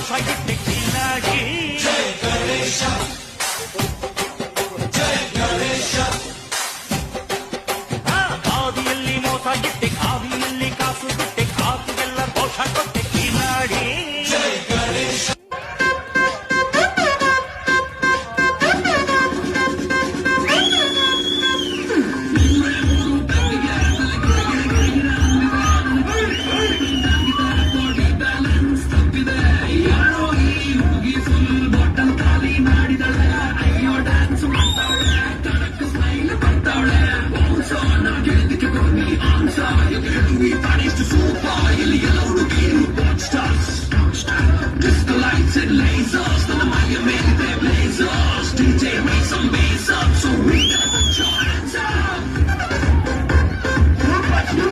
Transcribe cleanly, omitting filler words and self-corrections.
ದೋಷ ಇಟ್ಟೆ ಕಿಲಾಡಿ. ಜಯ ಗಣೇಶ ಜಯ ಗಣೇಶ. ಬಾವಿಯಲ್ಲಿ ಮೋಸ ಇಟ್ಟೆ, ಕಾವಿಯಲ್ಲಿ ಕಾಸು ಬಿಟ್ಟೆ, ಕಾಸುಗೆಲ್ಲ ದೋಷ ಕೊಟ್ಟೆ ಕಿಲಾಡಿ. ಜಯ ಗಣೇಶ. We